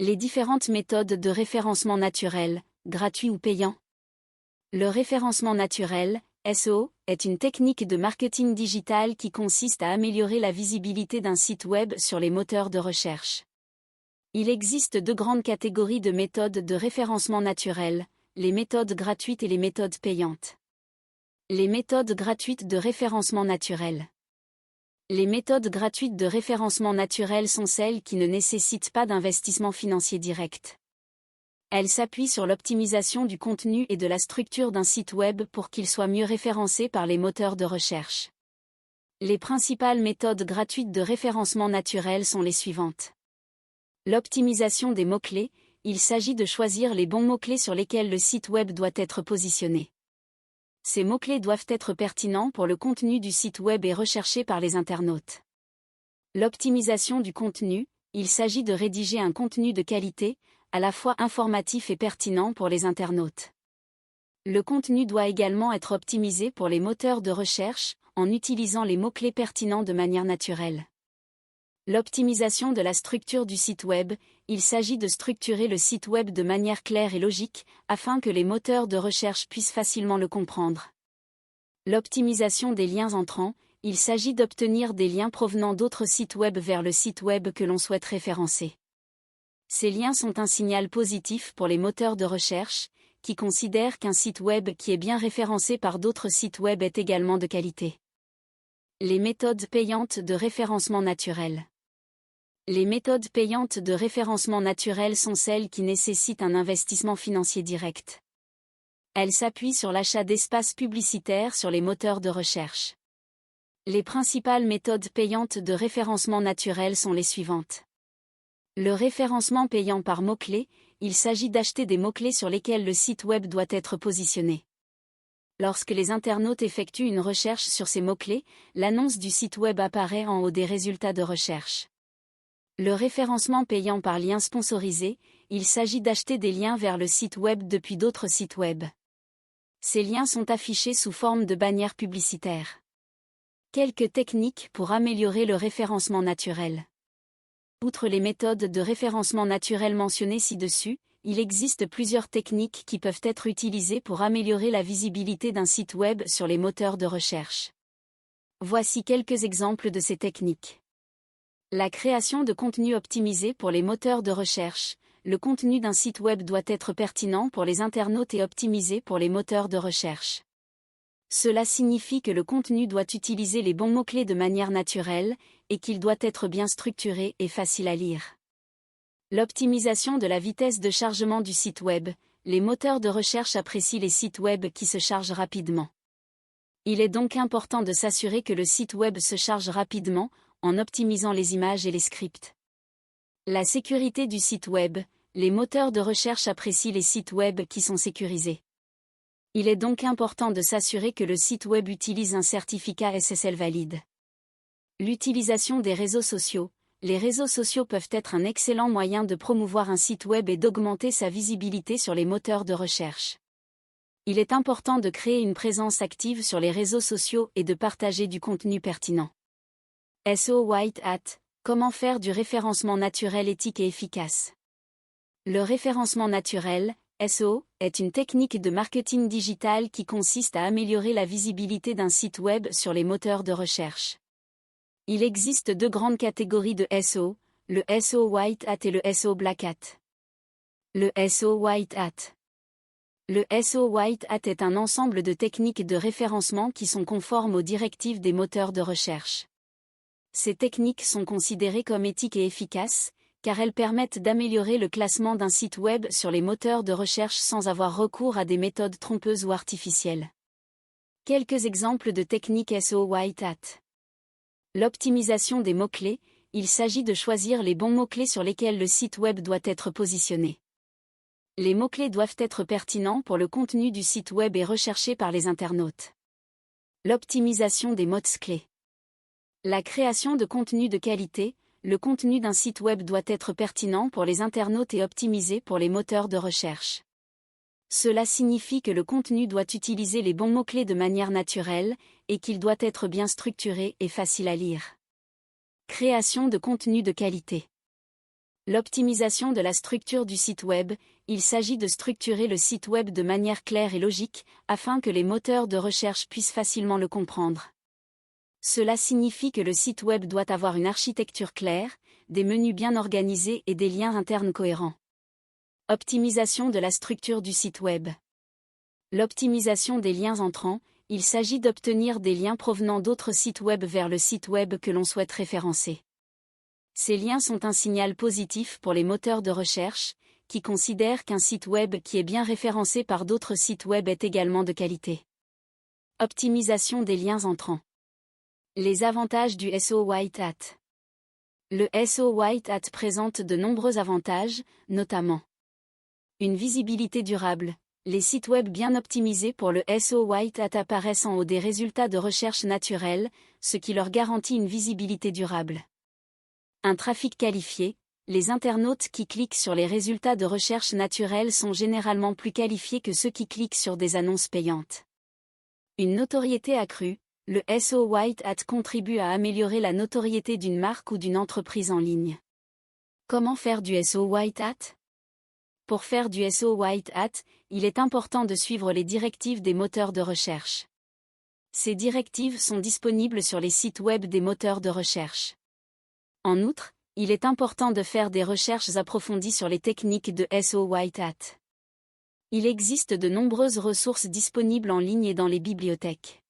Les différentes méthodes de référencement naturel, gratuit ou payant. Le référencement naturel, SEO, est une technique de marketing digital qui consiste à améliorer la visibilité d'un site web sur les moteurs de recherche. Il existe deux grandes catégories de méthodes de référencement naturel, les méthodes gratuites et les méthodes payantes. Les méthodes gratuites de référencement naturel. Les méthodes gratuites de référencement naturel sont celles qui ne nécessitent pas d'investissement financier direct. Elles s'appuient sur l'optimisation du contenu et de la structure d'un site web pour qu'il soit mieux référencé par les moteurs de recherche. Les principales méthodes gratuites de référencement naturel sont les suivantes. L'optimisation des mots-clés, il s'agit de choisir les bons mots-clés sur lesquels le site web doit être positionné. Ces mots-clés doivent être pertinents pour le contenu du site web et recherchés par les internautes. L'optimisation du contenu, il s'agit de rédiger un contenu de qualité, à la fois informatif et pertinent pour les internautes. Le contenu doit également être optimisé pour les moteurs de recherche, en utilisant les mots-clés pertinents de manière naturelle. L'optimisation de la structure du site web, il s'agit de structurer le site web de manière claire et logique, afin que les moteurs de recherche puissent facilement le comprendre. L'optimisation des liens entrants, il s'agit d'obtenir des liens provenant d'autres sites web vers le site web que l'on souhaite référencer. Ces liens sont un signal positif pour les moteurs de recherche, qui considèrent qu'un site web qui est bien référencé par d'autres sites web est également de qualité. Les méthodes payantes de référencement naturel. Les méthodes payantes de référencement naturel sont celles qui nécessitent un investissement financier direct. Elles s'appuient sur l'achat d'espaces publicitaires sur les moteurs de recherche. Les principales méthodes payantes de référencement naturel sont les suivantes. Le référencement payant par mots-clés, il s'agit d'acheter des mots-clés sur lesquels le site web doit être positionné. Lorsque les internautes effectuent une recherche sur ces mots-clés, l'annonce du site web apparaît en haut des résultats de recherche. Le référencement payant par lien sponsorisé, il s'agit d'acheter des liens vers le site web depuis d'autres sites web. Ces liens sont affichés sous forme de bannières publicitaires. Quelques techniques pour améliorer le référencement naturel. Outre les méthodes de référencement naturel mentionnées ci-dessus, il existe plusieurs techniques qui peuvent être utilisées pour améliorer la visibilité d'un site web sur les moteurs de recherche. Voici quelques exemples de ces techniques. La création de contenu optimisé pour les moteurs de recherche. Le contenu d'un site web doit être pertinent pour les internautes et optimisé pour les moteurs de recherche. Cela signifie que le contenu doit utiliser les bons mots-clés de manière naturelle, et qu'il doit être bien structuré et facile à lire. L'optimisation de la vitesse de chargement du site web. Les moteurs de recherche apprécient les sites web qui se chargent rapidement. Il est donc important de s'assurer que le site web se charge rapidement, en optimisant les images et les scripts. La sécurité du site web. Les moteurs de recherche apprécient les sites web qui sont sécurisés. Il est donc important de s'assurer que le site web utilise un certificat SSL valide. L'utilisation des réseaux sociaux. Les réseaux sociaux peuvent être un excellent moyen de promouvoir un site web et d'augmenter sa visibilité sur les moteurs de recherche. Il est important de créer une présence active sur les réseaux sociaux et de partager du contenu pertinent. SEO White Hat. Comment faire du référencement naturel éthique et efficace? Le référencement naturel, SEO, est une technique de marketing digital qui consiste à améliorer la visibilité d'un site web sur les moteurs de recherche. Il existe deux grandes catégories de SEO, le SEO White Hat et le SEO Black Hat. Le SEO White Hat. Le SEO White Hat est un ensemble de techniques de référencement qui sont conformes aux directives des moteurs de recherche. Ces techniques sont considérées comme éthiques et efficaces, car elles permettent d'améliorer le classement d'un site web sur les moteurs de recherche sans avoir recours à des méthodes trompeuses ou artificielles. Quelques exemples de techniques SEO White Hat. L'optimisation des mots-clés, il s'agit de choisir les bons mots-clés sur lesquels le site web doit être positionné. Les mots-clés doivent être pertinents pour le contenu du site web et recherchés par les internautes. L'optimisation des mots-clés. La création de contenu de qualité. Le contenu d'un site web doit être pertinent pour les internautes et optimisé pour les moteurs de recherche. Cela signifie que le contenu doit utiliser les bons mots-clés de manière naturelle, et qu'il doit être bien structuré et facile à lire. Création de contenu de qualité. L'optimisation de la structure du site web, il s'agit de structurer le site web de manière claire et logique, afin que les moteurs de recherche puissent facilement le comprendre. Cela signifie que le site web doit avoir une architecture claire, des menus bien organisés et des liens internes cohérents. Optimisation de la structure du site web. L'optimisation des liens entrants, il s'agit d'obtenir des liens provenant d'autres sites web vers le site web que l'on souhaite référencer. Ces liens sont un signal positif pour les moteurs de recherche, qui considèrent qu'un site web qui est bien référencé par d'autres sites web est également de qualité. Optimisation des liens entrants. Les avantages du SEO White Hat. Le SEO White Hat présente de nombreux avantages, notamment une visibilité durable. Les sites web bien optimisés pour le SEO White Hat apparaissent en haut des résultats de recherche naturels, ce qui leur garantit une visibilité durable. Un trafic qualifié. Les internautes qui cliquent sur les résultats de recherche naturels sont généralement plus qualifiés que ceux qui cliquent sur des annonces payantes. Une notoriété accrue. Le SEO White Hat contribue à améliorer la notoriété d'une marque ou d'une entreprise en ligne. Comment faire du SEO White Hat? Pour faire du SEO White Hat, il est important de suivre les directives des moteurs de recherche. Ces directives sont disponibles sur les sites web des moteurs de recherche. En outre, il est important de faire des recherches approfondies sur les techniques de SEO White Hat. Il existe de nombreuses ressources disponibles en ligne et dans les bibliothèques.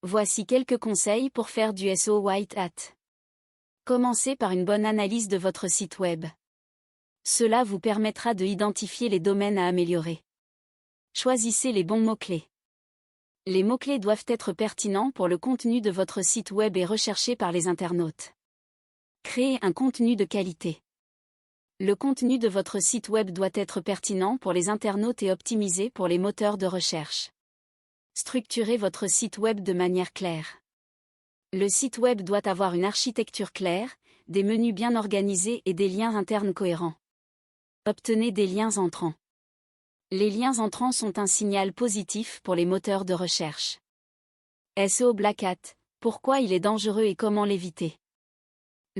Voici quelques conseils pour faire du SEO White Hat. Commencez par une bonne analyse de votre site web. Cela vous permettra de identifier les domaines à améliorer. Choisissez les bons mots-clés. Les mots-clés doivent être pertinents pour le contenu de votre site web et recherchés par les internautes. Créez un contenu de qualité. Le contenu de votre site web doit être pertinent pour les internautes et optimisé pour les moteurs de recherche. Structurez votre site web de manière claire. Le site web doit avoir une architecture claire, des menus bien organisés et des liens internes cohérents. Obtenez des liens entrants. Les liens entrants sont un signal positif pour les moteurs de recherche. SEO Black Hat, pourquoi il est dangereux et comment l'éviter?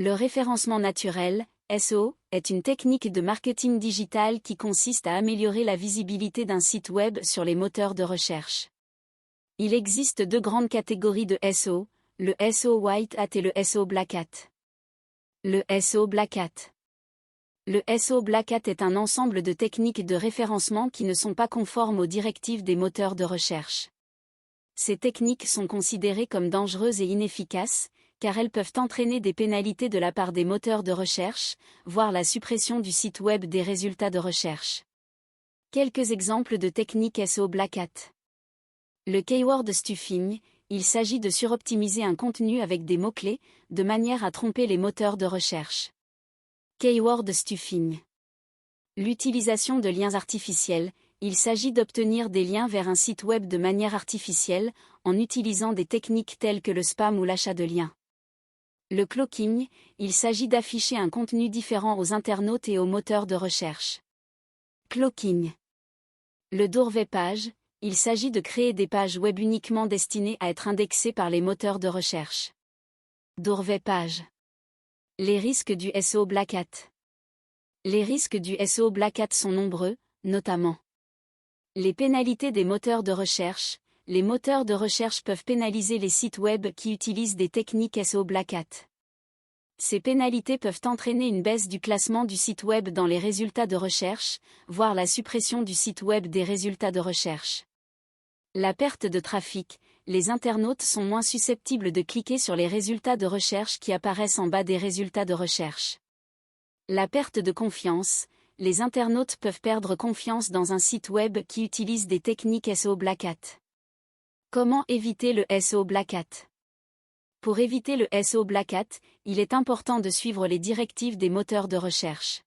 Le référencement naturel, SEO, est une technique de marketing digital qui consiste à améliorer la visibilité d'un site web sur les moteurs de recherche. Il existe deux grandes catégories de SEO, le SEO White Hat et le SEO Black Hat. Le SEO Black Hat. Le SEO Black Hat est un ensemble de techniques de référencement qui ne sont pas conformes aux directives des moteurs de recherche. Ces techniques sont considérées comme dangereuses et inefficaces, car elles peuvent entraîner des pénalités de la part des moteurs de recherche, voire la suppression du site web des résultats de recherche. Quelques exemples de techniques SEO Black Hat. Le keyword stuffing, il s'agit de suroptimiser un contenu avec des mots-clés, de manière à tromper les moteurs de recherche. Keyword stuffing. L'utilisation de liens artificiels, il s'agit d'obtenir des liens vers un site web de manière artificielle, en utilisant des techniques telles que le spam ou l'achat de liens. Le cloaking, il s'agit d'afficher un contenu différent aux internautes et aux moteurs de recherche. Cloaking. Le Doorway page, il s'agit de créer des pages web uniquement destinées à être indexées par les moteurs de recherche. Doorway page. Les risques du SEO Black Hat. Les risques du SEO Black Hat sont nombreux, notamment les pénalités des moteurs de recherche. Les moteurs de recherche peuvent pénaliser les sites web qui utilisent des techniques SEO Black Hat. Ces pénalités peuvent entraîner une baisse du classement du site web dans les résultats de recherche, voire la suppression du site web des résultats de recherche. La perte de trafic, les internautes sont moins susceptibles de cliquer sur les résultats de recherche qui apparaissent en bas des résultats de recherche. La perte de confiance, les internautes peuvent perdre confiance dans un site web qui utilise des techniques SEO Black Hat. Comment éviter le SEO Black Hat? Pour éviter le SEO Black Hat, il est important de suivre les directives des moteurs de recherche.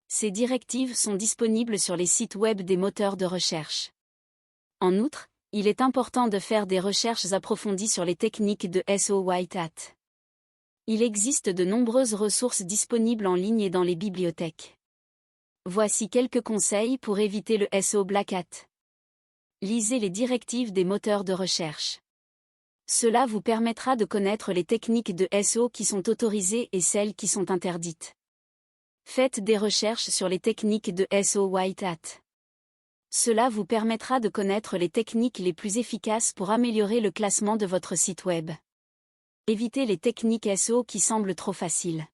Ces directives sont disponibles sur les sites web des moteurs de recherche. En outre, il est important de faire des recherches approfondies sur les techniques de SEO White Hat. Il existe de nombreuses ressources disponibles en ligne et dans les bibliothèques. Voici quelques conseils pour éviter le SEO Black Hat. Lisez les directives des moteurs de recherche. Cela vous permettra de connaître les techniques de SEO qui sont autorisées et celles qui sont interdites. Faites des recherches sur les techniques de SEO White Hat. Cela vous permettra de connaître les techniques les plus efficaces pour améliorer le classement de votre site web. Évitez les techniques SEO qui semblent trop faciles.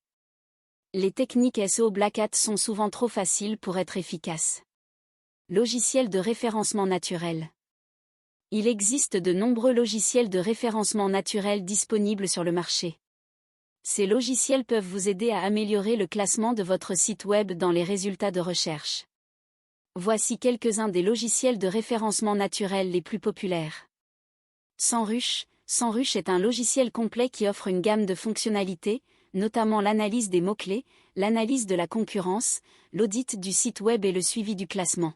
Les techniques SEO Black Hat sont souvent trop faciles pour être efficaces. Logiciels de référencement naturel. Il existe de nombreux logiciels de référencement naturel disponibles sur le marché. Ces logiciels peuvent vous aider à améliorer le classement de votre site web dans les résultats de recherche. Voici quelques-uns des logiciels de référencement naturel les plus populaires. SEMrush. SEMrush est un logiciel complet qui offre une gamme de fonctionnalités, notamment l'analyse des mots-clés, l'analyse de la concurrence, l'audit du site web et le suivi du classement.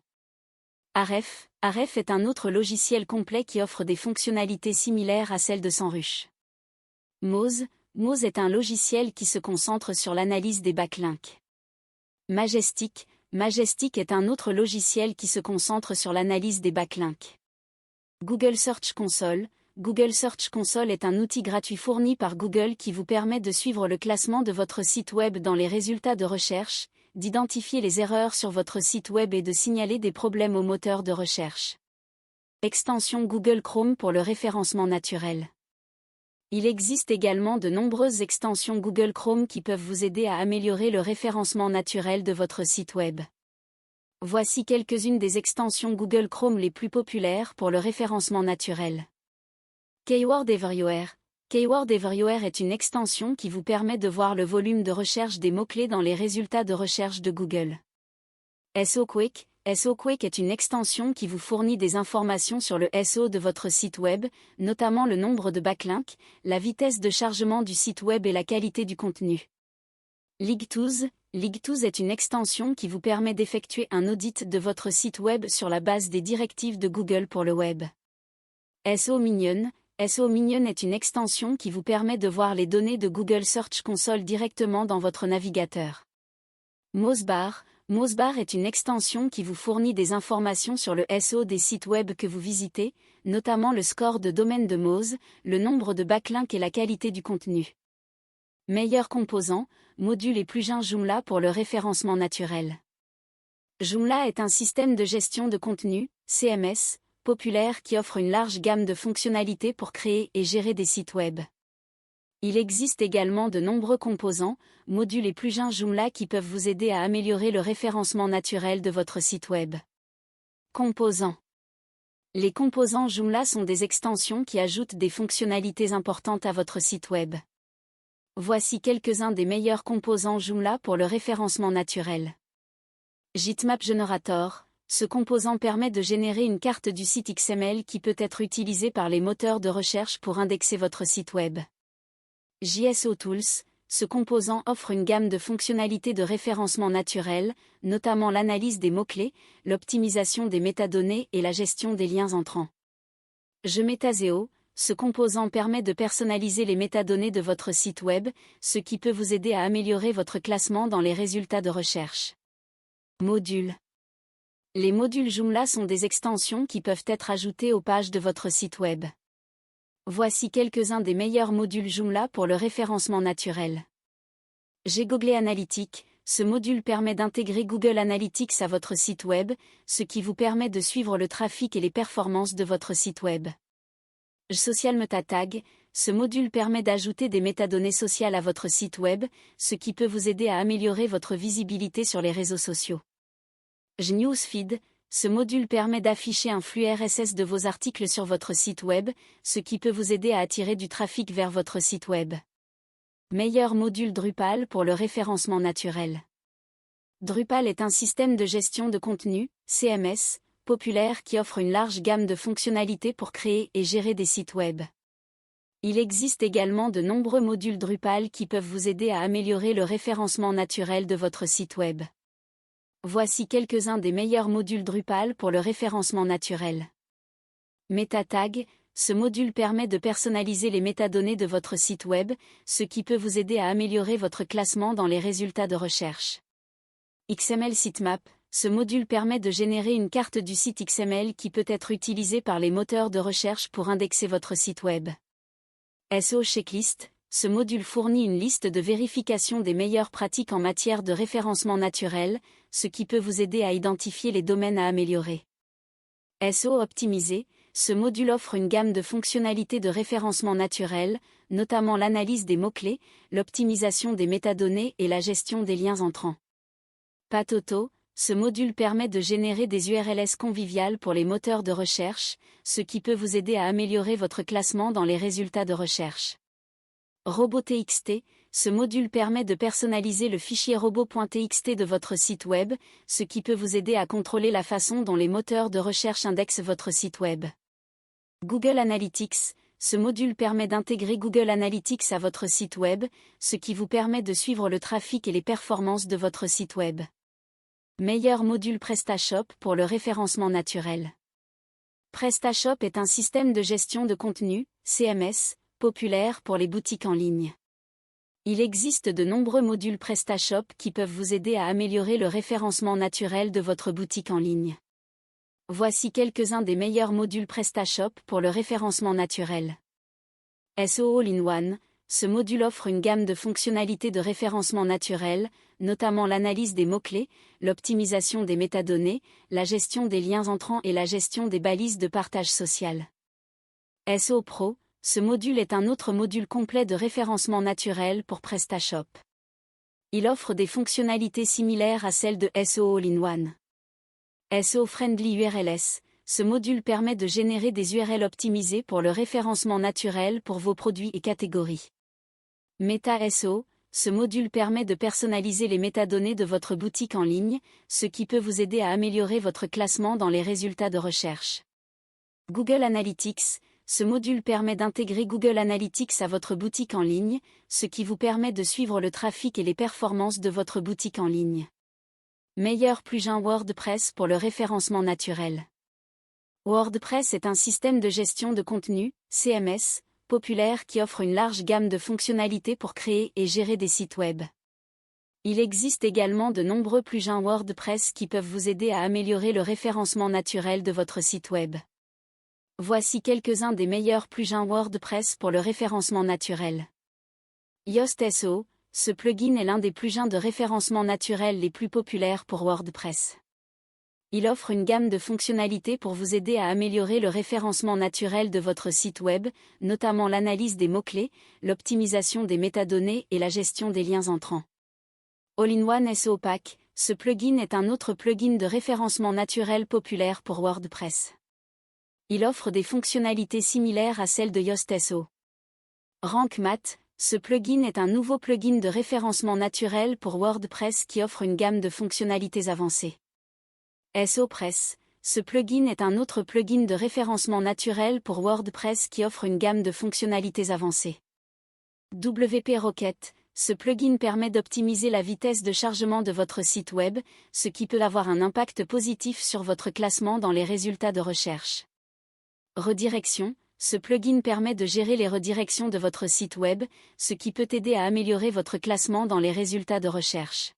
Ahrefs. Ahrefs est un autre logiciel complet qui offre des fonctionnalités similaires à celles de SEMrush. Moz. Moz est un logiciel qui se concentre sur l'analyse des backlinks. Majestic. Majestic est un autre logiciel qui se concentre sur l'analyse des backlinks. Google Search Console. Google Search Console est un outil gratuit fourni par Google qui vous permet de suivre le classement de votre site web dans les résultats de recherche, d'identifier les erreurs sur votre site web et de signaler des problèmes au moteur de recherche. Extension Google Chrome pour le référencement naturel. Il existe également de nombreuses extensions Google Chrome qui peuvent vous aider à améliorer le référencement naturel de votre site web. Voici quelques-unes des extensions Google Chrome les plus populaires pour le référencement naturel. Keyword Everywhere. Keyword Everywhere est une extension qui vous permet de voir le volume de recherche des mots-clés dans les résultats de recherche de Google. SEO Quick. SEO Quick est une extension qui vous fournit des informations sur le SEO de votre site web, notamment le nombre de backlinks, la vitesse de chargement du site web et la qualité du contenu. Ligtools. Ligtools est une extension qui vous permet d'effectuer un audit de votre site web sur la base des directives de Google pour le web. SEO Minion. SEO Minion est une extension qui vous permet de voir les données de Google Search Console directement dans votre navigateur. Mozbar. Mozbar est une extension qui vous fournit des informations sur le SEO des sites web que vous visitez, notamment le score de domaine de Moz, le nombre de backlinks et la qualité du contenu. Meilleurs composants, module et plugin Joomla pour le référencement naturel. Joomla est un système de gestion de contenu, CMS, populaire qui offre une large gamme de fonctionnalités pour créer et gérer des sites web. Il existe également de nombreux composants, modules et plugins Joomla qui peuvent vous aider à améliorer le référencement naturel de votre site web. Composants. Les composants Joomla sont des extensions qui ajoutent des fonctionnalités importantes à votre site web. Voici quelques-uns des meilleurs composants Joomla pour le référencement naturel. Gitmap Generator. Ce composant permet de générer une carte du site XML qui peut être utilisée par les moteurs de recherche pour indexer votre site web. JSO Tools. Ce composant offre une gamme de fonctionnalités de référencement naturel, notamment l'analyse des mots-clés, l'optimisation des métadonnées et la gestion des liens entrants. Gemetaseo. Ce composant permet de personnaliser les métadonnées de votre site web, ce qui peut vous aider à améliorer votre classement dans les résultats de recherche. Modules. Les modules Joomla sont des extensions qui peuvent être ajoutées aux pages de votre site web. Voici quelques-uns des meilleurs modules Joomla pour le référencement naturel. Google Analytics. Ce module permet d'intégrer Google Analytics à votre site web, ce qui vous permet de suivre le trafic et les performances de votre site web. Social Meta Tag. Ce module permet d'ajouter des métadonnées sociales à votre site web, ce qui peut vous aider à améliorer votre visibilité sur les réseaux sociaux. Newsfeed. Ce module permet d'afficher un flux RSS de vos articles sur votre site web, ce qui peut vous aider à attirer du trafic vers votre site web. Meilleur module Drupal pour le référencement naturel. Drupal est un système de gestion de contenu, CMS, populaire qui offre une large gamme de fonctionnalités pour créer et gérer des sites web. Il existe également de nombreux modules Drupal qui peuvent vous aider à améliorer le référencement naturel de votre site web. Voici quelques-uns des meilleurs modules Drupal pour le référencement naturel. MetaTag. Ce module permet de personnaliser les métadonnées de votre site web, ce qui peut vous aider à améliorer votre classement dans les résultats de recherche. XML Sitemap. Ce module permet de générer une carte du site XML qui peut être utilisée par les moteurs de recherche pour indexer votre site web. SEO Checklist. ce module fournit une liste de vérification des meilleures pratiques en matière de référencement naturel, ce qui peut vous aider à identifier les domaines à améliorer. SEO optimisé, ce module offre une gamme de fonctionnalités de référencement naturel, notamment l'analyse des mots-clés, l'optimisation des métadonnées et la gestion des liens entrants. Patoto, ce module permet de générer des URLs conviviales pour les moteurs de recherche, ce qui peut vous aider à améliorer votre classement dans les résultats de recherche. Robot.txt, ce module permet de personnaliser le fichier robot.txt de votre site web, ce qui peut vous aider à contrôler la façon dont les moteurs de recherche indexent votre site web. Google Analytics, ce module permet d'intégrer Google Analytics à votre site web, ce qui vous permet de suivre le trafic et les performances de votre site web. Meilleur module PrestaShop pour le référencement naturel. PrestaShop est un système de gestion de contenu, CMS, populaire pour les boutiques en ligne. Il existe de nombreux modules PrestaShop qui peuvent vous aider à améliorer le référencement naturel de votre boutique en ligne. Voici quelques-uns des meilleurs modules PrestaShop pour le référencement naturel. SEO All-in-One, ce module offre une gamme de fonctionnalités de référencement naturel, notamment l'analyse des mots-clés, l'optimisation des métadonnées, la gestion des liens entrants et la gestion des balises de partage social. SEO Pro, ce module est un autre module complet de référencement naturel pour PrestaShop. Il offre des fonctionnalités similaires à celles de SEO All-in-One. SEO Friendly URLs, ce module permet de générer des URL optimisées pour le référencement naturel pour vos produits et catégories. Meta SEO, ce module permet de personnaliser les métadonnées de votre boutique en ligne, ce qui peut vous aider à améliorer votre classement dans les résultats de recherche. Google Analytics, ce module permet d'intégrer Google Analytics à votre boutique en ligne, ce qui vous permet de suivre le trafic et les performances de votre boutique en ligne. Meilleur plugin WordPress pour le référencement naturel. WordPress est un système de gestion de contenu, CMS, populaire qui offre une large gamme de fonctionnalités pour créer et gérer des sites web. Il existe également de nombreux plugins WordPress qui peuvent vous aider à améliorer le référencement naturel de votre site web. Voici quelques-uns des meilleurs plugins WordPress pour le référencement naturel. Yoast SEO, ce plugin est l'un des plugins de référencement naturel les plus populaires pour WordPress. Il offre une gamme de fonctionnalités pour vous aider à améliorer le référencement naturel de votre site web, notamment l'analyse des mots-clés, l'optimisation des métadonnées et la gestion des liens entrants. All-in-One SEO Pack, ce plugin est un autre plugin de référencement naturel populaire pour WordPress. Il offre des fonctionnalités similaires à celles de Yoast SEO. Rank Math, ce plugin est un nouveau plugin de référencement naturel pour WordPress qui offre une gamme de fonctionnalités avancées. SEO Press, ce plugin est un autre plugin de référencement naturel pour WordPress qui offre une gamme de fonctionnalités avancées. WP Rocket, ce plugin permet d'optimiser la vitesse de chargement de votre site web, ce qui peut avoir un impact positif sur votre classement dans les résultats de recherche. Redirection, ce plugin permet de gérer les redirections de votre site web, ce qui peut aider à améliorer votre classement dans les résultats de recherche.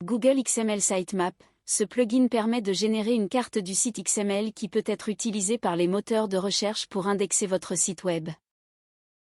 Google XML Sitemap, ce plugin permet de générer une carte du site XML qui peut être utilisée par les moteurs de recherche pour indexer votre site web.